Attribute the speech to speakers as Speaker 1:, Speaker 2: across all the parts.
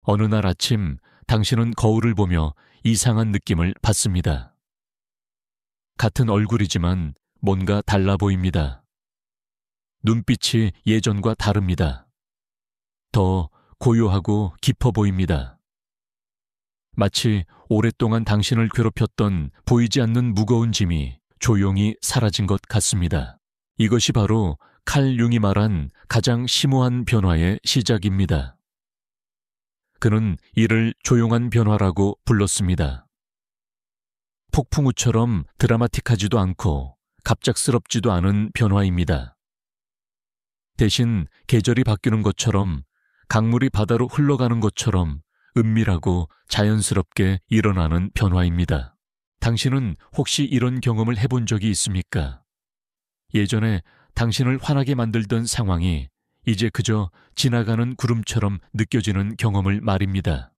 Speaker 1: 어느 날 아침 당신은 거울을 보며 이상한 느낌을 받습니다. 같은 얼굴이지만 뭔가 달라 보입니다. 눈빛이 예전과 다릅니다. 더 고요하고 깊어 보입니다. 마치 오랫동안 당신을 괴롭혔던 보이지 않는 무거운 짐이 조용히 사라진 것 같습니다. 이것이 바로 칼 융이 말한 가장 심오한 변화의 시작입니다. 그는 이를 조용한 변화라고 불렀습니다. 폭풍우처럼 드라마틱하지도 않고 갑작스럽지도 않은 변화입니다. 대신 계절이 바뀌는 것처럼, 강물이 바다로 흘러가는 것처럼 은밀하고 자연스럽게 일어나는 변화입니다. 당신은 혹시 이런 경험을 해본 적이 있습니까? 예전에 당신을 화나게 만들던 상황이 이제 그저 지나가는 구름처럼 느껴지는 경험을 말입니다.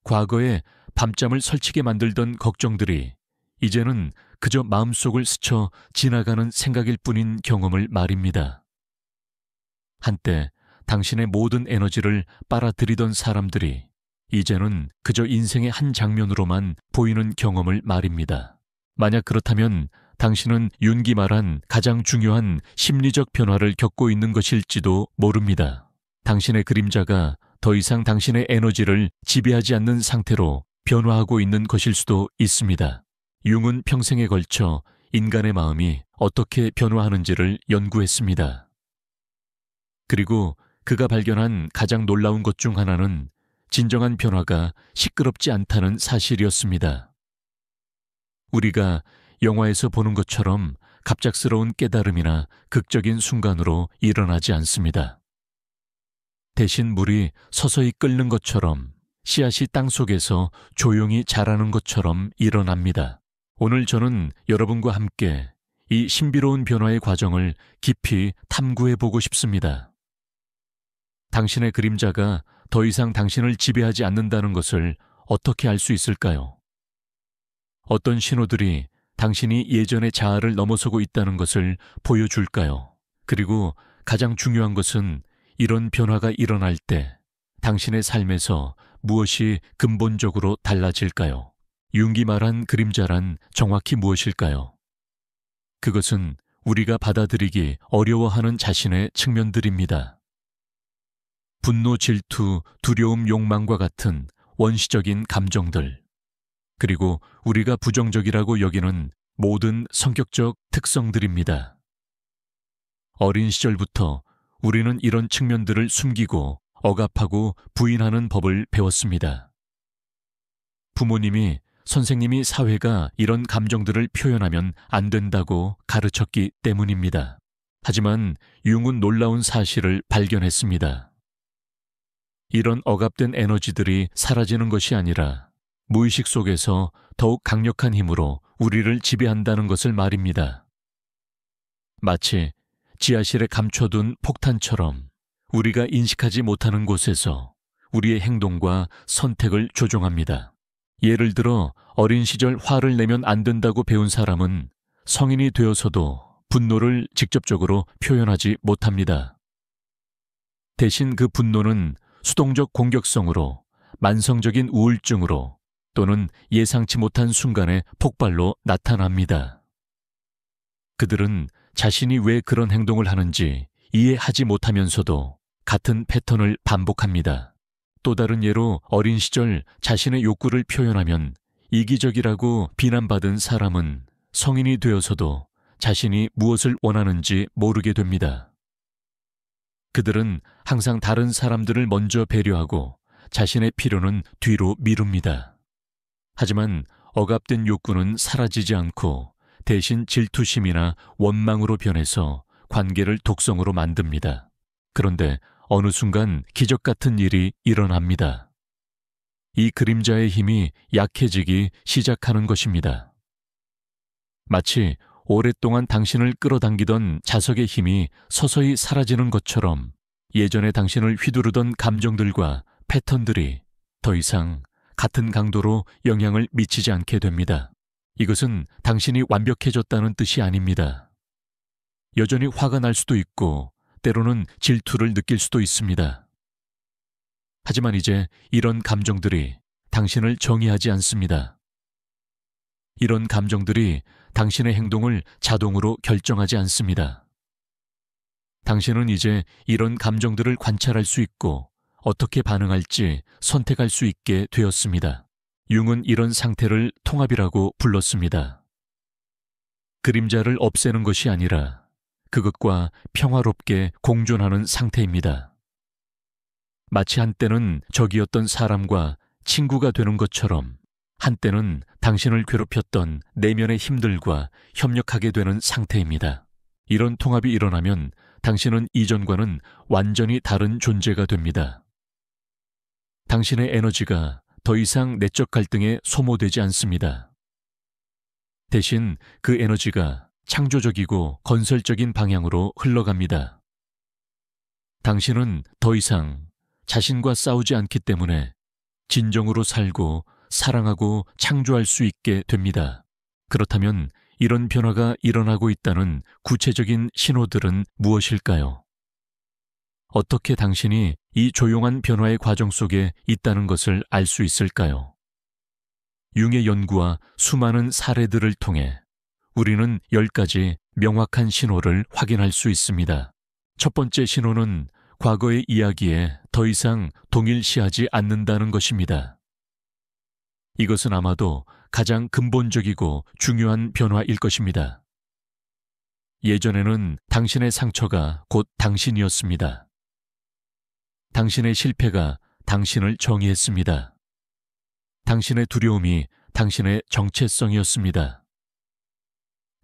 Speaker 1: 과거에 밤잠을 설치게 만들던 걱정들이 이제는 그저 마음속을 스쳐 지나가는 생각일 뿐인 경험을 말입니다. 한때 당신의 모든 에너지를 빨아들이던 사람들이 이제는 그저 인생의 한 장면으로만 보이는 경험을 말입니다. 만약 그렇다면 당신은 윤기 말한 가장 중요한 심리적 변화를 겪고 있는 것일지도 모릅니다. 당신의 그림자가 더 이상 당신의 에너지를 지배하지 않는 상태로 변화하고 있는 것일 수도 있습니다. 융은 평생에 걸쳐 인간의 마음이 어떻게 변화하는지를 연구했습니다. 그리고 그가 발견한 가장 놀라운 것 중 하나는 진정한 변화가 시끄럽지 않다는 사실이었습니다. 우리가 영화에서 보는 것처럼 갑작스러운 깨달음이나 극적인 순간으로 일어나지 않습니다. 대신 물이 서서히 끓는 것처럼, 씨앗이 땅속에서 조용히 자라는 것처럼 일어납니다. 오늘 저는 여러분과 함께 이 신비로운 변화의 과정을 깊이 탐구해 보고 싶습니다. 당신의 그림자가 더 이상 당신을 지배하지 않는다는 것을 어떻게 알 수 있을까요? 어떤 신호들이 당신이 예전의 자아를 넘어서고 있다는 것을 보여줄까요? 그리고 가장 중요한 것은 이런 변화가 일어날 때 당신의 삶에서 무엇이 근본적으로 달라질까요? 융이 말한 그림자란 정확히 무엇일까요? 그것은 우리가 받아들이기 어려워하는 자신의 측면들입니다. 분노, 질투, 두려움, 욕망과 같은 원시적인 감정들, 그리고 우리가 부정적이라고 여기는 모든 성격적 특성들입니다. 어린 시절부터 우리는 이런 측면들을 숨기고 억압하고 부인하는 법을 배웠습니다. 부모님이, 선생님이 사회가 이런 감정들을 표현하면 안 된다고 가르쳤기 때문입니다. 하지만 융은 놀라운 사실을 발견했습니다. 이런 억압된 에너지들이 사라지는 것이 아니라 무의식 속에서 더욱 강력한 힘으로 우리를 지배한다는 것을 말입니다. 마치 지하실에 감춰둔 폭탄처럼 우리가 인식하지 못하는 곳에서 우리의 행동과 선택을 조종합니다. 예를 들어 어린 시절 화를 내면 안 된다고 배운 사람은 성인이 되어서도 분노를 직접적으로 표현하지 못합니다. 대신 그 분노는 수동적 공격성으로, 만성적인 우울증으로 또는 예상치 못한 순간의 폭발로 나타납니다. 그들은 자신이 왜 그런 행동을 하는지 이해하지 못하면서도 같은 패턴을 반복합니다. 또 다른 예로 어린 시절 자신의 욕구를 표현하면 이기적이라고 비난받은 사람은 성인이 되어서도 자신이 무엇을 원하는지 모르게 됩니다. 그들은 항상 다른 사람들을 먼저 배려하고 자신의 필요는 뒤로 미룹니다. 하지만 억압된 욕구는 사라지지 않고 대신 질투심이나 원망으로 변해서 관계를 독성으로 만듭니다. 그런데 어느 순간 기적 같은 일이 일어납니다. 이 그림자의 힘이 약해지기 시작하는 것입니다. 마치 오랫동안 당신을 끌어당기던 자석의 힘이 서서히 사라지는 것처럼 예전에 당신을 휘두르던 감정들과 패턴들이 더 이상 같은 강도로 영향을 미치지 않게 됩니다. 이것은 당신이 완벽해졌다는 뜻이 아닙니다. 여전히 화가 날 수도 있고 때로는 질투를 느낄 수도 있습니다. 하지만 이제 이런 감정들이 당신을 정의하지 않습니다. 이런 감정들이 당신의 행동을 자동으로 결정하지 않습니다. 당신은 이제 이런 감정들을 관찰할 수 있고 어떻게 반응할지 선택할 수 있게 되었습니다. 융은 이런 상태를 통합이라고 불렀습니다. 그림자를 없애는 것이 아니라 그것과 평화롭게 공존하는 상태입니다. 마치 한때는 적이었던 사람과 친구가 되는 것처럼 한때는 당신을 괴롭혔던 내면의 힘들과 협력하게 되는 상태입니다. 이런 통합이 일어나면 당신은 이전과는 완전히 다른 존재가 됩니다. 당신의 에너지가 더 이상 내적 갈등에 소모되지 않습니다. 대신 그 에너지가 창조적이고 건설적인 방향으로 흘러갑니다. 당신은 더 이상 자신과 싸우지 않기 때문에 진정으로 살고 사랑하고 창조할 수 있게 됩니다. 그렇다면 이런 변화가 일어나고 있다는 구체적인 신호들은 무엇일까요? 어떻게 당신이 이 조용한 변화의 과정 속에 있다는 것을 알 수 있을까요? 융의 연구와 수많은 사례들을 통해 우리는 10가지 명확한 신호를 확인할 수 있습니다. 첫 번째 신호는 과거의 이야기에 더 이상 동일시하지 않는다는 것입니다. 이것은 아마도 가장 근본적이고 중요한 변화일 것입니다. 예전에는 당신의 상처가 곧 당신이었습니다. 당신의 실패가 당신을 정의했습니다. 당신의 두려움이 당신의 정체성이었습니다.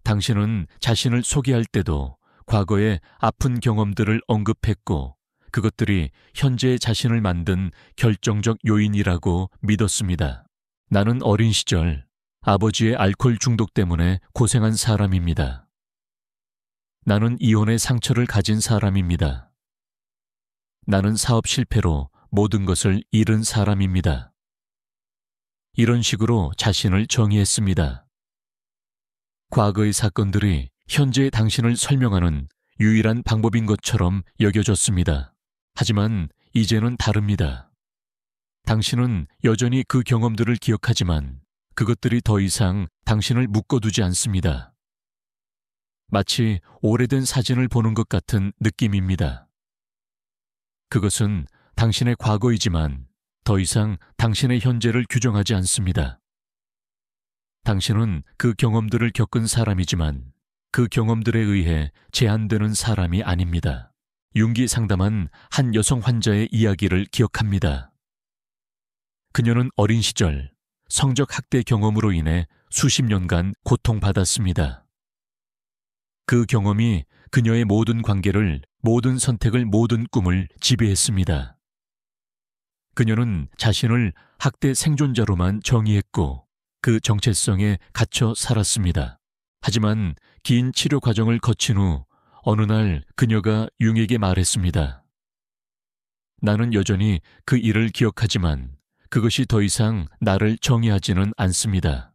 Speaker 1: 당신은 자신을 소개할 때도 과거의 아픈 경험들을 언급했고 그것들이 현재의 자신을 만든 결정적 요인이라고 믿었습니다. 나는 어린 시절 아버지의 알코올 중독 때문에 고생한 사람입니다. 나는 이혼의 상처를 가진 사람입니다. 나는 사업 실패로 모든 것을 잃은 사람입니다. 이런 식으로 자신을 정의했습니다. 과거의 사건들이 현재의 당신을 설명하는 유일한 방법인 것처럼 여겨졌습니다. 하지만 이제는 다릅니다. 당신은 여전히 그 경험들을 기억하지만 그것들이 더 이상 당신을 묶어두지 않습니다. 마치 오래된 사진을 보는 것 같은 느낌입니다. 그것은 당신의 과거이지만 더 이상 당신의 현재를 규정하지 않습니다. 당신은 그 경험들을 겪은 사람이지만 그 경험들에 의해 제한되는 사람이 아닙니다. 융기 상담한 한 여성 환자의 이야기를 기억합니다. 그녀는 어린 시절 성적 학대 경험으로 인해 수십 년간 고통받았습니다. 그 경험이 그녀의 모든 관계를, 모든 선택을, 모든 꿈을 지배했습니다. 그녀는 자신을 학대 생존자로만 정의했고 그 정체성에 갇혀 살았습니다. 하지만 긴 치료 과정을 거친 후 어느 날 그녀가 융에게 말했습니다. 나는 여전히 그 일을 기억하지만 그것이 더 이상 나를 정의하지는 않습니다.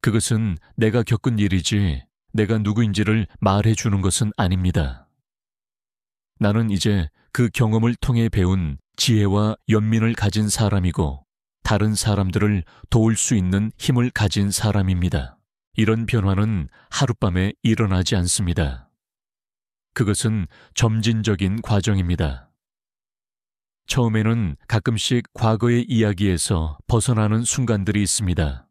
Speaker 1: 그것은 내가 겪은 일이지 내가 누구인지를 말해주는 것은 아닙니다. 나는 이제 그 경험을 통해 배운 지혜와 연민을 가진 사람이고 다른 사람들을 도울 수 있는 힘을 가진 사람입니다. 이런 변화는 하룻밤에 일어나지 않습니다. 그것은 점진적인 과정입니다. 처음에는 가끔씩 과거의 이야기에서 벗어나는 순간들이 있습니다.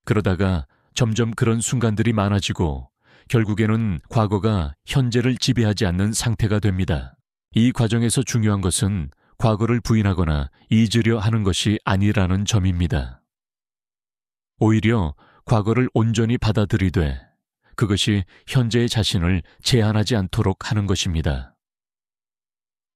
Speaker 1: 그러다가 점점 그런 순간들이 많아지고 결국에는 과거가 현재를 지배하지 않는 상태가 됩니다. 이 과정에서 중요한 것은 과거를 부인하거나 잊으려 하는 것이 아니라는 점입니다. 오히려 과거를 온전히 받아들이되 그것이 현재의 자신을 제한하지 않도록 하는 것입니다.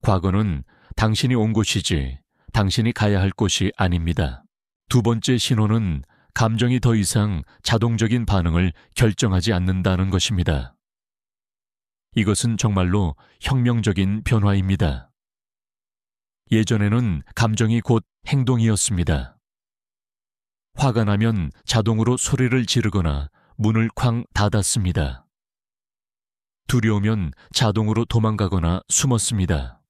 Speaker 1: 과거는 당신이 온 곳이지 당신이 가야 할 곳이 아닙니다. 두 번째 신호는 감정이 더 이상 자동적인 반응을 결정하지 않는다는 것입니다. 이것은 정말로 혁명적인 변화입니다. 예전에는 감정이 곧 행동이었습니다. 화가 나면 자동으로 소리를 지르거나 문을 쾅 닫았습니다. 두려우면 자동으로 도망가거나 숨었습니다.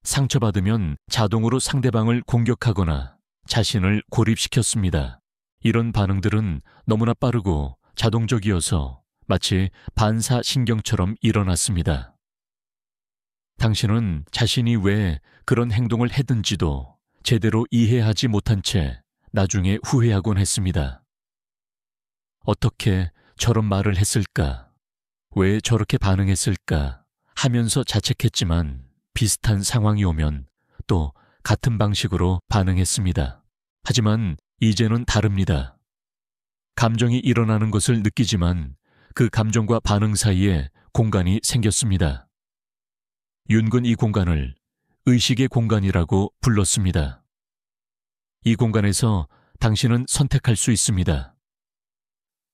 Speaker 1: 상처받으면 자동으로 상대방을 공격하거나 자신을 고립시켰습니다. 이런 반응들은 너무나 빠르고 자동적이어서 마치 반사신경처럼 일어났습니다. 당신은 자신이 왜 그런 행동을 했는지도 제대로 이해하지 못한 채 나중에 후회하곤 했습니다. 어떻게 저런 말을 했을까? 왜 저렇게 반응했을까? 하면서 자책했지만 비슷한 상황이 오면 또 같은 방식으로 반응했습니다. 하지만 이제는 다릅니다. 감정이 일어나는 것을 느끼지만 그 감정과 반응 사이에 공간이 생겼습니다. 윤근 이 공간을 의식의 공간이라고 불렀습니다. 이 공간에서 당신은 선택할 수 있습니다.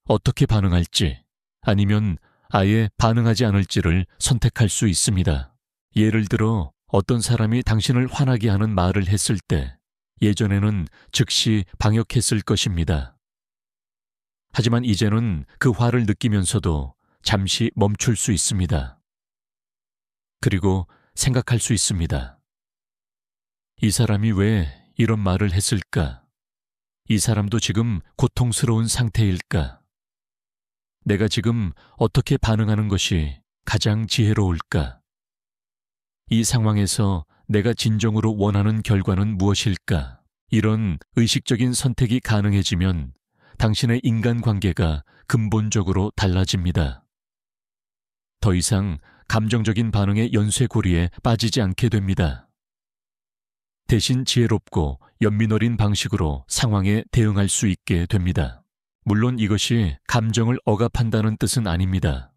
Speaker 1: 어떻게 반응할지 아니면 아예 반응하지 않을지를 선택할 수 있습니다. 예를 들어 어떤 사람이 당신을 화나게 하는 말을 했을 때 예전에는 즉시 방역했을 것입니다. 하지만 이제는 그 화를 느끼면서도 잠시 멈출 수 있습니다. 그리고 생각할 수 있습니다. 이 사람이 왜 이런 말을 했을까? 이 사람도 지금 고통스러운 상태일까? 내가 지금 어떻게 반응하는 것이 가장 지혜로울까? 이 상황에서 내가 진정으로 원하는 결과는 무엇일까? 이런 의식적인 선택이 가능해지면 당신의 인간관계가 근본적으로 달라집니다. 더 이상 감정적인 반응의 연쇄고리에 빠지지 않게 됩니다. 대신 지혜롭고 연민 어린 방식으로 상황에 대응할 수 있게 됩니다. 물론 이것이 감정을 억압한다는 뜻은 아닙니다.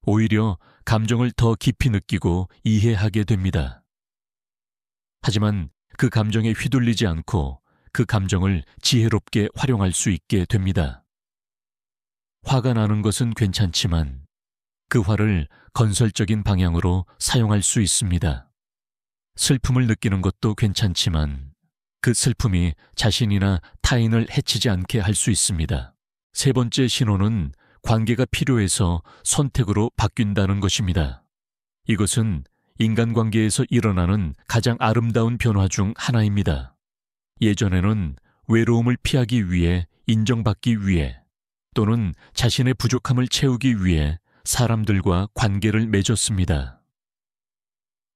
Speaker 1: 오히려 감정을 더 깊이 느끼고 이해하게 됩니다. 하지만 그 감정에 휘둘리지 않고 그 감정을 지혜롭게 활용할 수 있게 됩니다. 화가 나는 것은 괜찮지만 그 화를 건설적인 방향으로 사용할 수 있습니다. 슬픔을 느끼는 것도 괜찮지만 그 슬픔이 자신이나 타인을 해치지 않게 할 수 있습니다. 세 번째 신호는 관계가 필요해서 선택으로 바뀐다는 것입니다. 이것은 인간관계에서 일어나는 가장 아름다운 변화 중 하나입니다. 예전에는 외로움을 피하기 위해 인정받기 위해 또는 자신의 부족함을 채우기 위해 사람들과 관계를 맺었습니다.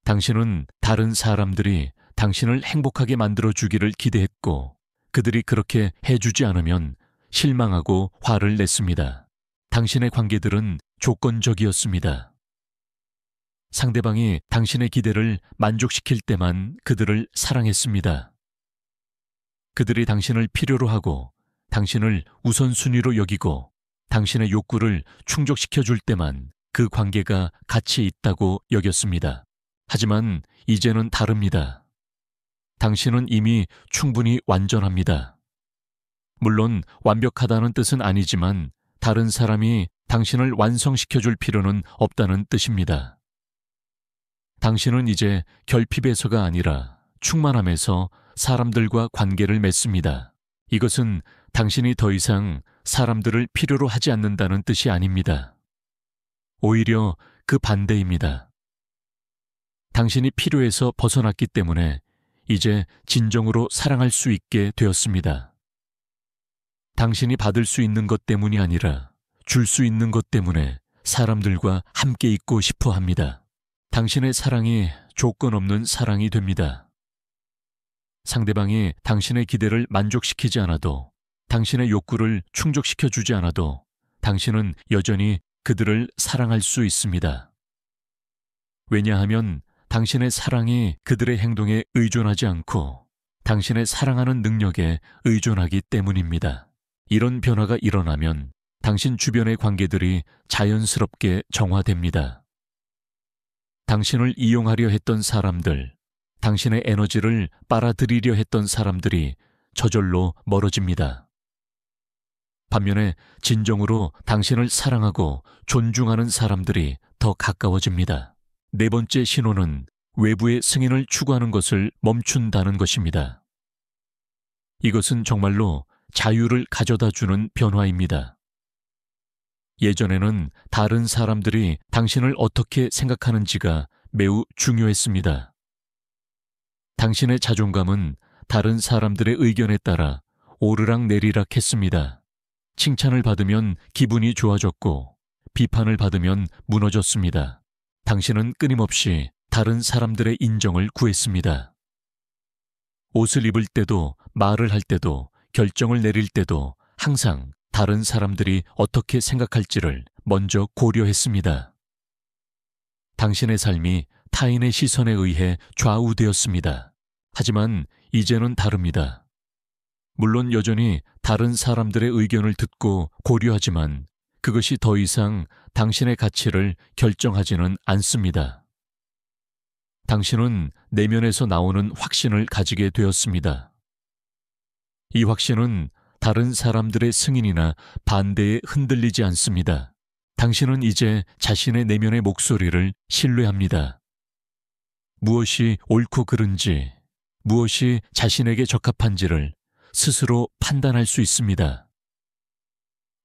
Speaker 1: 당신은 다른 사람들이 당신을 행복하게 만들어주기를 기대했고 그들이 그렇게 해주지 않으면 실망하고 화를 냈습니다. 당신의 관계들은 조건적이었습니다. 상대방이 당신의 기대를 만족시킬 때만 그들을 사랑했습니다. 그들이 당신을 필요로 하고 당신을 우선순위로 여기고 당신의 욕구를 충족시켜 줄 때만 그 관계가 가치 있다고 여겼습니다. 하지만 이제는 다릅니다. 당신은 이미 충분히 완전합니다. 물론 완벽하다는 뜻은 아니지만 다른 사람이 당신을 완성시켜 줄 필요는 없다는 뜻입니다. 당신은 이제 결핍에서가 아니라 충만함에서 사람들과 관계를 맺습니다. 이것은 당신이 더 이상 사람들을 필요로 하지 않는다는 뜻이 아닙니다. 오히려 그 반대입니다. 당신이 필요해서 벗어났기 때문에 이제 진정으로 사랑할 수 있게 되었습니다. 당신이 받을 수 있는 것 때문이 아니라 줄 수 있는 것 때문에 사람들과 함께 있고 싶어 합니다. 당신의 사랑이 조건 없는 사랑이 됩니다. 상대방이 당신의 기대를 만족시키지 않아도 당신의 욕구를 충족시켜 주지 않아도 당신은 여전히 그들을 사랑할 수 있습니다. 왜냐하면 당신의 사랑이 그들의 행동에 의존하지 않고 당신의 사랑하는 능력에 의존하기 때문입니다. 이런 변화가 일어나면 당신 주변의 관계들이 자연스럽게 정화됩니다. 당신을 이용하려 했던 사람들, 당신의 에너지를 빨아들이려 했던 사람들이 저절로 멀어집니다. 반면에 진정으로 당신을 사랑하고 존중하는 사람들이 더 가까워집니다. 네 번째 신호는 외부의 승인을 추구하는 것을 멈춘다는 것입니다. 이것은 정말로 자유를 가져다 주는 변화입니다. 예전에는 다른 사람들이 당신을 어떻게 생각하는지가 매우 중요했습니다. 당신의 자존감은 다른 사람들의 의견에 따라 오르락내리락 했습니다. 칭찬을 받으면 기분이 좋아졌고 비판을 받으면 무너졌습니다. 당신은 끊임없이 다른 사람들의 인정을 구했습니다. 옷을 입을 때도 말을 할 때도 결정을 내릴 때도 항상 다른 사람들이 어떻게 생각할지를 먼저 고려했습니다. 당신의 삶이 타인의 시선에 의해 좌우되었습니다. 하지만 이제는 다릅니다. 물론 여전히 다른 사람들의 의견을 듣고 고려하지만 그것이 더 이상 당신의 가치를 결정하지는 않습니다. 당신은 내면에서 나오는 확신을 가지게 되었습니다. 이 확신은 다른 사람들의 승인이나 반대에 흔들리지 않습니다. 당신은 이제 자신의 내면의 목소리를 신뢰합니다. 무엇이 옳고 그른지, 무엇이 자신에게 적합한지를 스스로 판단할 수 있습니다.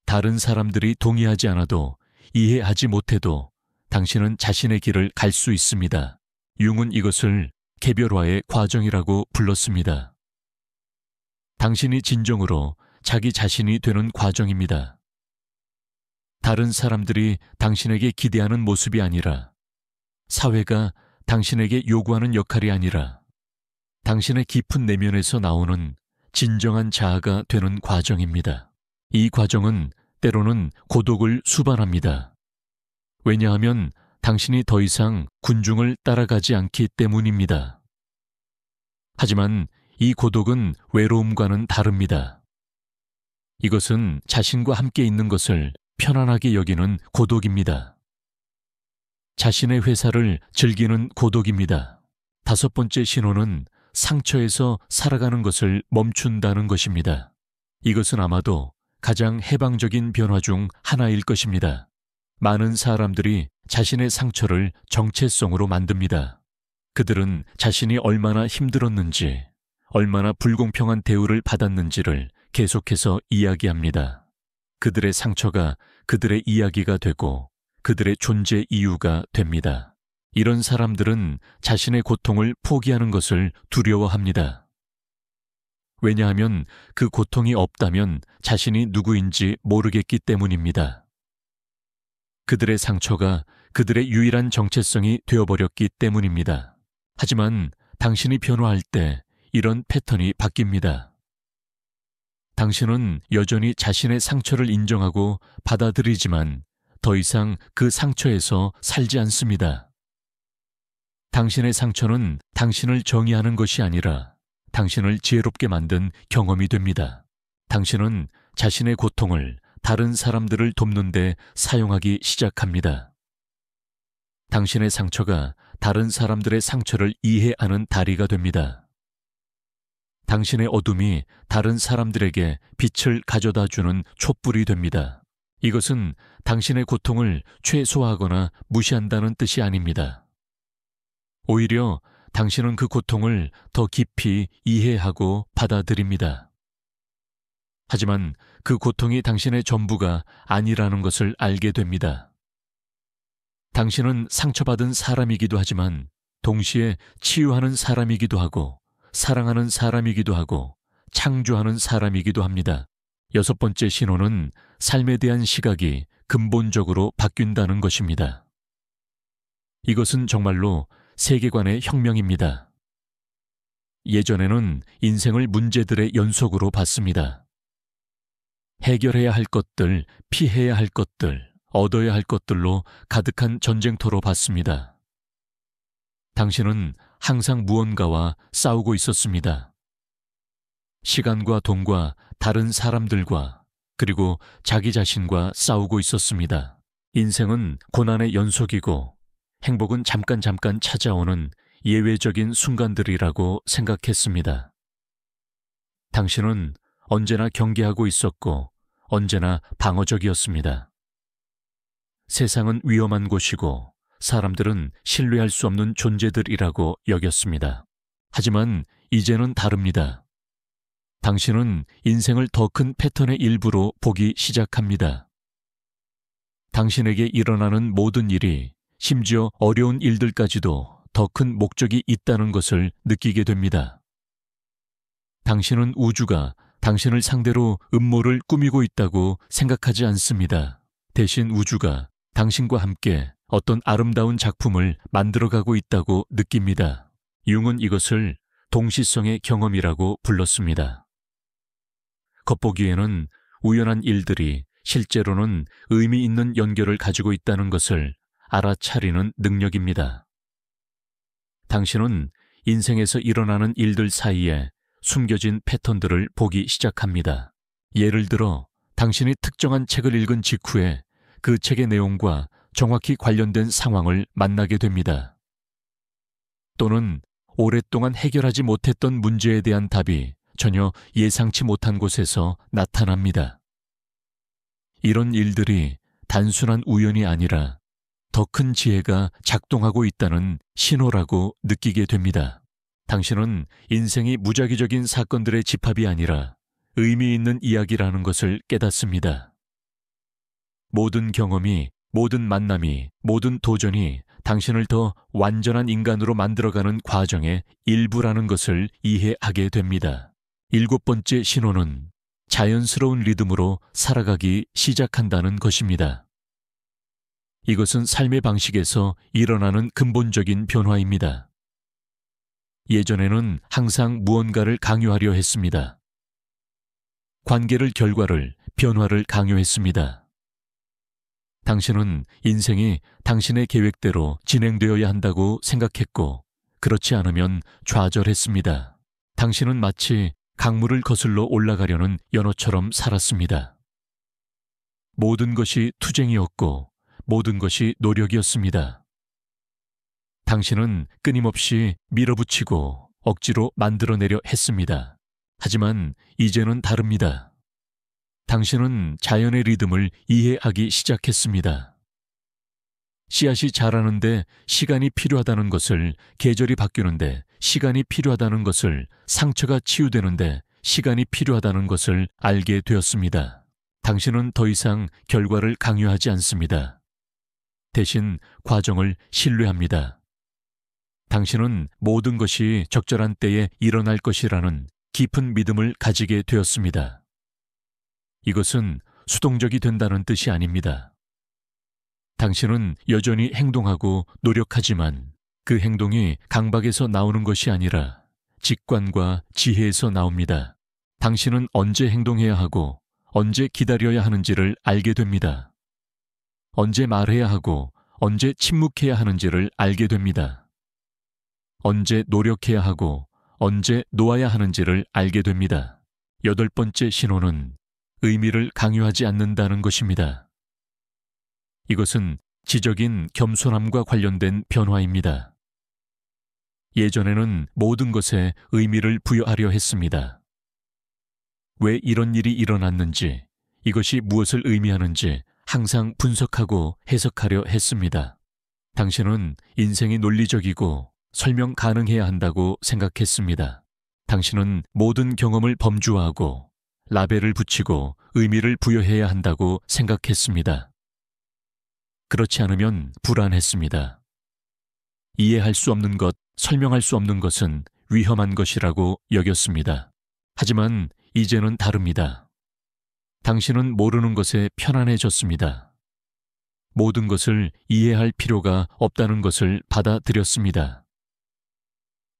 Speaker 1: 다른 사람들이 동의하지 않아도 이해하지 못해도 당신은 자신의 길을 갈 수 있습니다. 융은 이것을 개별화의 과정이라고 불렀습니다. 당신이 진정으로 자기 자신이 되는 과정입니다. 다른 사람들이 당신에게 기대하는 모습이 아니라, 사회가 당신에게 요구하는 역할이 아니라, 당신의 깊은 내면에서 나오는 진정한 자아가 되는 과정입니다. 이 과정은 때로는 고독을 수반합니다. 왜냐하면 당신이 더 이상 군중을 따라가지 않기 때문입니다. 하지만 이 고독은 외로움과는 다릅니다. 이것은 자신과 함께 있는 것을 편안하게 여기는 고독입니다. 자신의 회사를 즐기는 고독입니다. 5번째 신호는 상처에서 살아가는 것을 멈춘다는 것입니다. 이것은 아마도 가장 해방적인 변화 중 하나일 것입니다. 많은 사람들이 자신의 상처를 정체성으로 만듭니다. 그들은 자신이 얼마나 힘들었는지, 얼마나 불공평한 대우를 받았는지를 계속해서 이야기합니다. 그들의 상처가 그들의 이야기가 되고 그들의 존재 이유가 됩니다. 이런 사람들은 자신의 고통을 포기하는 것을 두려워합니다. 왜냐하면 그 고통이 없다면 자신이 누구인지 모르겠기 때문입니다. 그들의 상처가 그들의 유일한 정체성이 되어버렸기 때문입니다. 하지만 당신이 변화할 때 이런 패턴이 바뀝니다. 당신은 여전히 자신의 상처를 인정하고 받아들이지만 더 이상 그 상처에서 살지 않습니다. 당신의 상처는 당신을 정의하는 것이 아니라 당신을 지혜롭게 만든 경험이 됩니다. 당신은 자신의 고통을 다른 사람들을 돕는 데 사용하기 시작합니다. 당신의 상처가 다른 사람들의 상처를 이해하는 다리가 됩니다. 당신의 어둠이 다른 사람들에게 빛을 가져다 주는 촛불이 됩니다. 이것은 당신의 고통을 최소화하거나 무시한다는 뜻이 아닙니다. 오히려 당신은 그 고통을 더 깊이 이해하고 받아들입니다. 하지만 그 고통이 당신의 전부가 아니라는 것을 알게 됩니다. 당신은 상처받은 사람이기도 하지만 동시에 치유하는 사람이기도 하고 사랑하는 사람이기도 하고 창조하는 사람이기도 합니다. 6번째 신호는 삶에 대한 시각이 근본적으로 바뀐다는 것입니다. 이것은 정말로 세계관의 혁명입니다. 예전에는 인생을 문제들의 연속으로 봤습니다. 해결해야 할 것들, 피해야 할 것들, 얻어야 할 것들로 가득한 전쟁터로 봤습니다. 당신은 항상 무언가와 싸우고 있었습니다. 시간과 돈과 다른 사람들과 그리고 자기 자신과 싸우고 있었습니다. 인생은 고난의 연속이고 행복은 잠깐 찾아오는 예외적인 순간들이라고 생각했습니다. 당신은 언제나 경계하고 있었고 언제나 방어적이었습니다. 세상은 위험한 곳이고 사람들은 신뢰할 수 없는 존재들이라고 여겼습니다. 하지만 이제는 다릅니다. 당신은 인생을 더 큰 패턴의 일부로 보기 시작합니다. 당신에게 일어나는 모든 일이, 심지어 어려운 일들까지도 더 큰 목적이 있다는 것을 느끼게 됩니다. 당신은 우주가 당신을 상대로 음모를 꾸미고 있다고 생각하지 않습니다. 대신 우주가 당신과 함께 어떤 아름다운 작품을 만들어가고 있다고 느낍니다. 융은 이것을 동시성의 경험이라고 불렀습니다. 겉보기에는 우연한 일들이 실제로는 의미 있는 연결을 가지고 있다는 것을 알아차리는 능력입니다. 당신은 인생에서 일어나는 일들 사이에 숨겨진 패턴들을 보기 시작합니다. 예를 들어 당신이 특정한 책을 읽은 직후에 그 책의 내용과 정확히 관련된 상황을 만나게 됩니다. 또는 오랫동안 해결하지 못했던 문제에 대한 답이 전혀 예상치 못한 곳에서 나타납니다. 이런 일들이 단순한 우연이 아니라 더 큰 지혜가 작동하고 있다는 신호라고 느끼게 됩니다. 당신은 인생이 무작위적인 사건들의 집합이 아니라 의미 있는 이야기라는 것을 깨닫습니다. 모든 경험이, 모든 만남이, 모든 도전이 당신을 더 완전한 인간으로 만들어가는 과정의 일부라는 것을 이해하게 됩니다. 7번째 신호는 자연스러운 리듬으로 살아가기 시작한다는 것입니다. 이것은 삶의 방식에서 일어나는 근본적인 변화입니다. 예전에는 항상 무언가를 강요하려 했습니다. 관계를 결과를, 변화를 강요했습니다. 당신은 인생이 당신의 계획대로 진행되어야 한다고 생각했고, 그렇지 않으면 좌절했습니다. 당신은 마치 강물을 거슬러 올라가려는 연어처럼 살았습니다. 모든 것이 투쟁이었고 모든 것이 노력이었습니다. 당신은 끊임없이 밀어붙이고 억지로 만들어내려 했습니다. 하지만 이제는 다릅니다. 당신은 자연의 리듬을 이해하기 시작했습니다. 씨앗이 자라는데 시간이 필요하다는 것을, 계절이 바뀌는데 시간이 필요하다는 것을, 상처가 치유되는데 시간이 필요하다는 것을 알게 되었습니다. 당신은 더 이상 결과를 강요하지 않습니다. 대신 과정을 신뢰합니다. 당신은 모든 것이 적절한 때에 일어날 것이라는 깊은 믿음을 가지게 되었습니다. 이것은 수동적이 된다는 뜻이 아닙니다. 당신은 여전히 행동하고 노력하지만 그 행동이 강박에서 나오는 것이 아니라 직관과 지혜에서 나옵니다. 당신은 언제 행동해야 하고 언제 기다려야 하는지를 알게 됩니다. 언제 말해야 하고 언제 침묵해야 하는지를 알게 됩니다. 언제 노력해야 하고 언제 놓아야 하는지를 알게 됩니다. 8번째 신호는 의미를 강요하지 않는다는 것입니다. 이것은 지적인 겸손함과 관련된 변화입니다. 예전에는 모든 것에 의미를 부여하려 했습니다. 왜 이런 일이 일어났는지, 이것이 무엇을 의미하는지 항상 분석하고 해석하려 했습니다. 당신은 인생이 논리적이고 설명 가능해야 한다고 생각했습니다. 당신은 모든 경험을 범주화하고 라벨을 붙이고 의미를 부여해야 한다고 생각했습니다. 그렇지 않으면 불안했습니다. 이해할 수 없는 것, 설명할 수 없는 것은 위험한 것이라고 여겼습니다. 하지만 이제는 다릅니다. 당신은 모르는 것에 편안해졌습니다. 모든 것을 이해할 필요가 없다는 것을 받아들였습니다.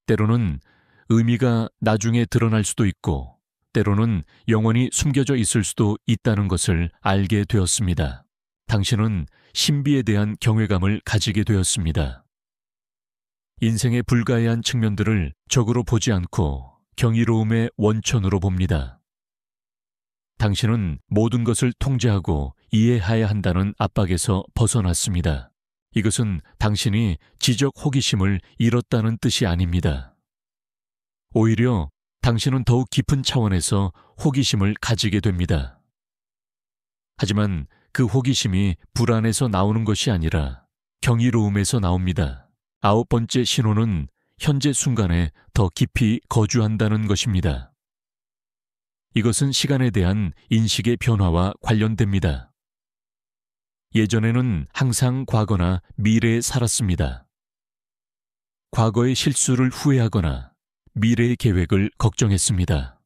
Speaker 1: 때로는 의미가 나중에 드러날 수도 있고, 때로는 영원히 숨겨져 있을 수도 있다는 것을 알게 되었습니다. 당신은 신비에 대한 경외감을 가지게 되었습니다. 인생의 불가해한 측면들을 적으로 보지 않고 경이로움의 원천으로 봅니다. 당신은 모든 것을 통제하고 이해해야 한다는 압박에서 벗어났습니다. 이것은 당신이 지적 호기심을 잃었다는 뜻이 아닙니다. 오히려 당신은 더욱 깊은 차원에서 호기심을 가지게 됩니다. 하지만 그 호기심이 불안에서 나오는 것이 아니라 경이로움에서 나옵니다. 9번째 신호는 현재 순간에 더 깊이 거주한다는 것입니다. 이것은 시간에 대한 인식의 변화와 관련됩니다. 예전에는 항상 과거나 미래에 살았습니다. 과거의 실수를 후회하거나 미래의 계획을 걱정했습니다.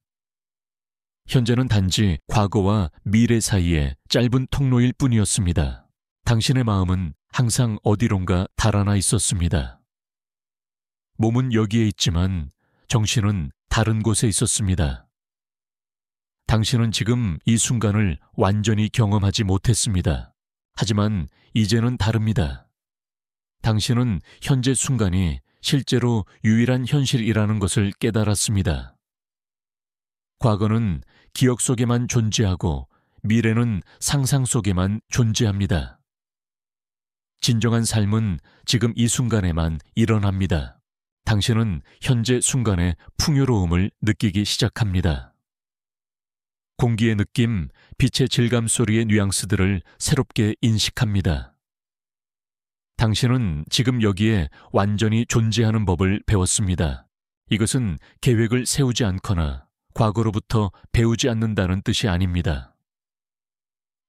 Speaker 1: 현재는 단지 과거와 미래 사이의 짧은 통로일 뿐이었습니다. 당신의 마음은 항상 어디론가 달아나 있었습니다. 몸은 여기에 있지만 정신은 다른 곳에 있었습니다. 당신은 지금 이 순간을 완전히 경험하지 못했습니다. 하지만 이제는 다릅니다. 당신은 현재 순간이 실제로 유일한 현실이라는 것을 깨달았습니다. 과거는 기억 속에만 존재하고 미래는 상상 속에만 존재합니다. 진정한 삶은 지금 이 순간에만 일어납니다. 당신은 현재 순간의 풍요로움을 느끼기 시작합니다. 공기의 느낌, 빛의 질감 소리의 뉘앙스들을 새롭게 인식합니다. 당신은 지금 여기에 완전히 존재하는 법을 배웠습니다. 이것은 계획을 세우지 않거나 과거로부터 배우지 않는다는 뜻이 아닙니다.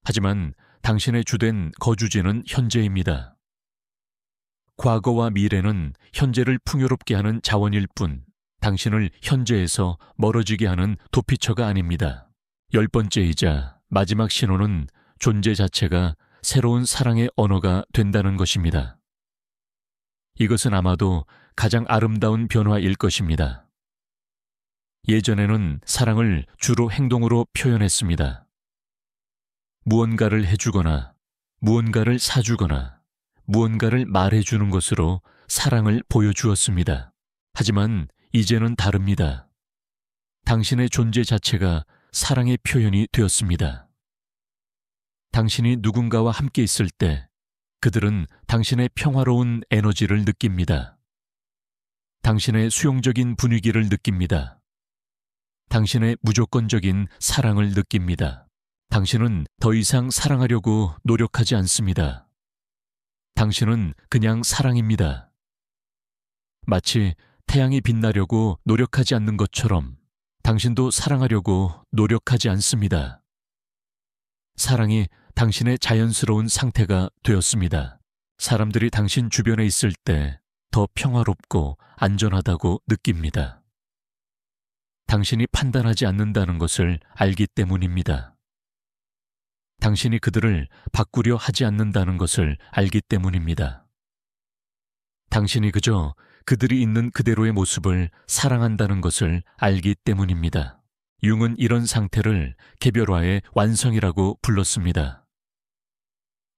Speaker 1: 하지만 당신의 주된 거주지는 현재입니다. 과거와 미래는 현재를 풍요롭게 하는 자원일 뿐, 당신을 현재에서 멀어지게 하는 도피처가 아닙니다. 10번째이자 마지막 신호는 존재 자체가 새로운 사랑의 언어가 된다는 것입니다. 이것은 아마도 가장 아름다운 변화일 것입니다. 예전에는 사랑을 주로 행동으로 표현했습니다. 무언가를 해주거나, 무언가를 사주거나, 무언가를 말해주는 것으로 사랑을 보여주었습니다. 하지만 이제는 다릅니다. 당신의 존재 자체가 사랑의 표현이 되었습니다. 당신이 누군가와 함께 있을 때 그들은 당신의 평화로운 에너지를 느낍니다. 당신의 수용적인 분위기를 느낍니다. 당신의 무조건적인 사랑을 느낍니다. 당신은 더 이상 사랑하려고 노력하지 않습니다. 당신은 그냥 사랑입니다. 마치 태양이 빛나려고 노력하지 않는 것처럼 당신도 사랑하려고 노력하지 않습니다. 사랑이 당신의 자연스러운 상태가 되었습니다. 사람들이 당신 주변에 있을 때 더 평화롭고 안전하다고 느낍니다. 당신이 판단하지 않는다는 것을 알기 때문입니다. 당신이 그들을 바꾸려 하지 않는다는 것을 알기 때문입니다. 당신이 그저 그들이 있는 그대로의 모습을 사랑한다는 것을 알기 때문입니다. 융은 이런 상태를 개별화의 완성이라고 불렀습니다.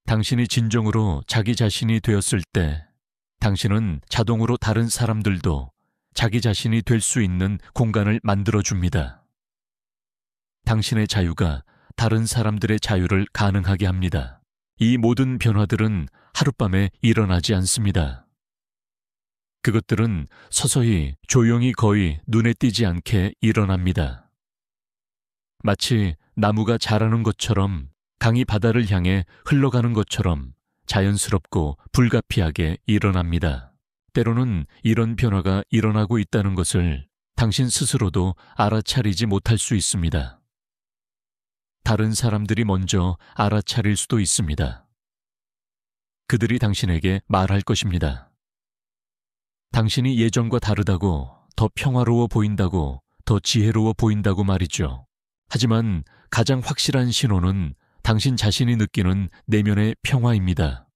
Speaker 1: 당신이 진정으로 자기 자신이 되었을 때 당신은 자동으로 다른 사람들도 자기 자신이 될 수 있는 공간을 만들어줍니다. 당신의 자유가 다른 사람들의 자유를 가능하게 합니다. 이 모든 변화들은 하룻밤에 일어나지 않습니다. 그것들은 서서히 조용히 거의 눈에 띄지 않게 일어납니다. 마치 나무가 자라는 것처럼 강이 바다를 향해 흘러가는 것처럼 자연스럽고 불가피하게 일어납니다. 때로는 이런 변화가 일어나고 있다는 것을 당신 스스로도 알아차리지 못할 수 있습니다. 다른 사람들이 먼저 알아차릴 수도 있습니다. 그들이 당신에게 말할 것입니다. 당신이 예전과 다르다고, 더 평화로워 보인다고, 더 지혜로워 보인다고 말이죠. 하지만 가장 확실한 신호는 당신 자신이 느끼는 내면의 평화입니다.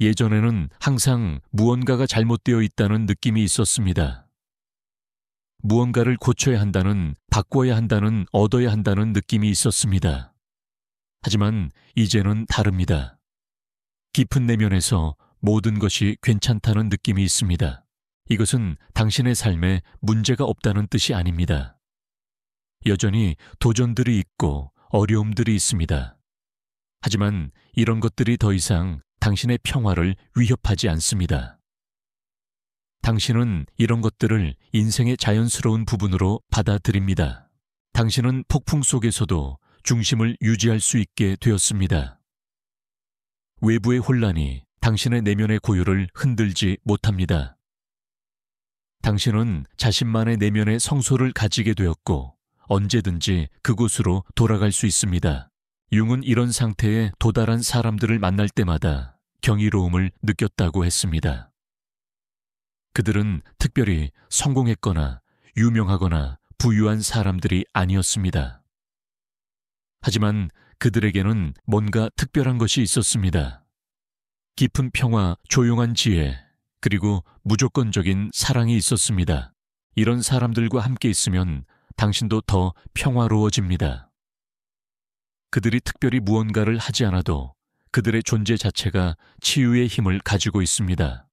Speaker 1: 예전에는 항상 무언가가 잘못되어 있다는 느낌이 있었습니다. 무언가를 고쳐야 한다는, 바꿔야 한다는, 얻어야 한다는 느낌이 있었습니다. 하지만 이제는 다릅니다. 깊은 내면에서 모든 것이 괜찮다는 느낌이 있습니다. 이것은 당신의 삶에 문제가 없다는 뜻이 아닙니다. 여전히 도전들이 있고 어려움들이 있습니다. 하지만 이런 것들이 더 이상 당신의 평화를 위협하지 않습니다. 당신은 이런 것들을 인생의 자연스러운 부분으로 받아들입니다. 당신은 폭풍 속에서도 중심을 유지할 수 있게 되었습니다. 외부의 혼란이 당신의 내면의 고요를 흔들지 못합니다. 당신은 자신만의 내면의 성소를 가지게 되었고 언제든지 그곳으로 돌아갈 수 있습니다. 융은 이런 상태에 도달한 사람들을 만날 때마다 경이로움을 느꼈다고 했습니다. 그들은 특별히 성공했거나 유명하거나 부유한 사람들이 아니었습니다. 하지만 그들에게는 뭔가 특별한 것이 있었습니다. 깊은 평화, 조용한 지혜, 그리고 무조건적인 사랑이 있었습니다. 이런 사람들과 함께 있으면 당신도 더 평화로워집니다. 그들이 특별히 무언가를 하지 않아도 그들의 존재 자체가 치유의 힘을 가지고 있습니다.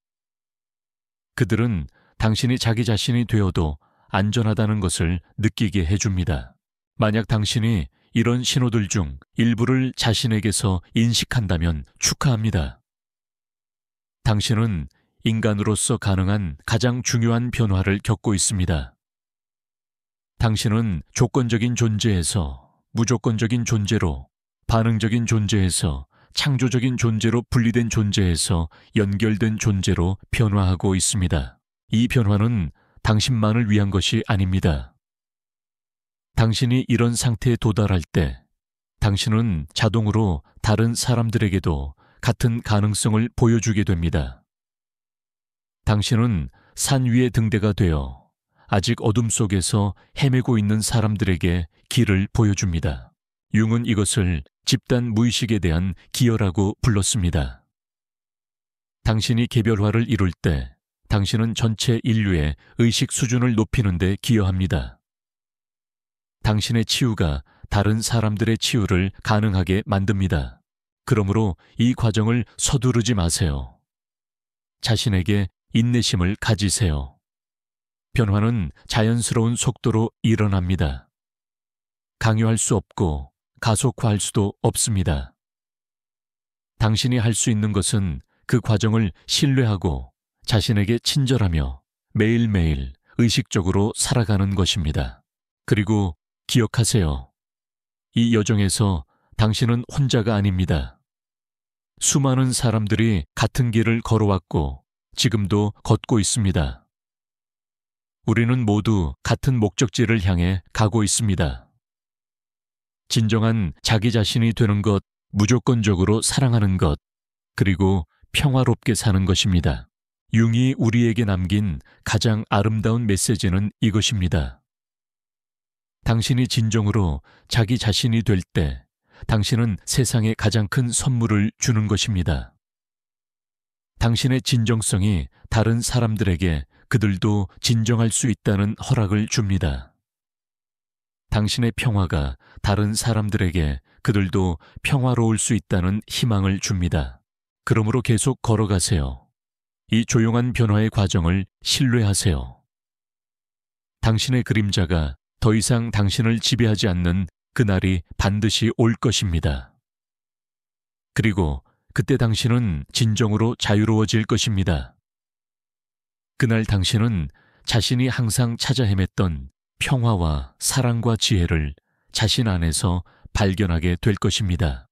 Speaker 1: 그들은 당신이 자기 자신이 되어도 안전하다는 것을 느끼게 해줍니다. 만약 당신이 이런 신호들 중 일부를 자신에게서 인식한다면 축하합니다. 당신은 인간으로서 가능한 가장 중요한 변화를 겪고 있습니다. 당신은 조건적인 존재에서 무조건적인 존재로, 반응적인 존재에서 창조적인 존재로 분리된 존재에서 연결된 존재로 변화하고 있습니다. 이 변화는 당신만을 위한 것이 아닙니다. 당신이 이런 상태에 도달할 때 당신은 자동으로 다른 사람들에게도 같은 가능성을 보여주게 됩니다. 당신은 산 위의 등대가 되어 아직 어둠 속에서 헤매고 있는 사람들에게 길을 보여줍니다. 융은 이것을 집단 무의식에 대한 기여라고 불렀습니다. 당신이 개별화를 이룰 때 당신은 전체 인류의 의식 수준을 높이는 데 기여합니다. 당신의 치유가 다른 사람들의 치유를 가능하게 만듭니다. 그러므로 이 과정을 서두르지 마세요. 자신에게 인내심을 가지세요. 변화는 자연스러운 속도로 일어납니다. 강요할 수 없고 가속화할 수도 없습니다. 당신이 할 수 있는 것은 그 과정을 신뢰하고 자신에게 친절하며 매일매일 의식적으로 살아가는 것입니다. 그리고 기억하세요. 이 여정에서 당신은 혼자가 아닙니다. 수많은 사람들이 같은 길을 걸어왔고 지금도 걷고 있습니다. 우리는 모두 같은 목적지를 향해 가고 있습니다. 진정한 자기 자신이 되는 것, 무조건적으로 사랑하는 것, 그리고 평화롭게 사는 것입니다. 융이 우리에게 남긴 가장 아름다운 메시지는 이것입니다. 당신이 진정으로 자기 자신이 될 때 당신은 세상에 가장 큰 선물을 주는 것입니다. 당신의 진정성이 다른 사람들에게 그들도 진정할 수 있다는 허락을 줍니다. 당신의 평화가 다른 사람들에게 그들도 평화로울 수 있다는 희망을 줍니다. 그러므로 계속 걸어가세요. 이 조용한 변화의 과정을 신뢰하세요. 당신의 그림자가 더 이상 당신을 지배하지 않는 그날이 반드시 올 것입니다. 그리고 그때 당신은 진정으로 자유로워질 것입니다. 그날 당신은 자신이 항상 찾아 헤맸던 평화와 사랑과 지혜를 자신 안에서 발견하게 될 것입니다.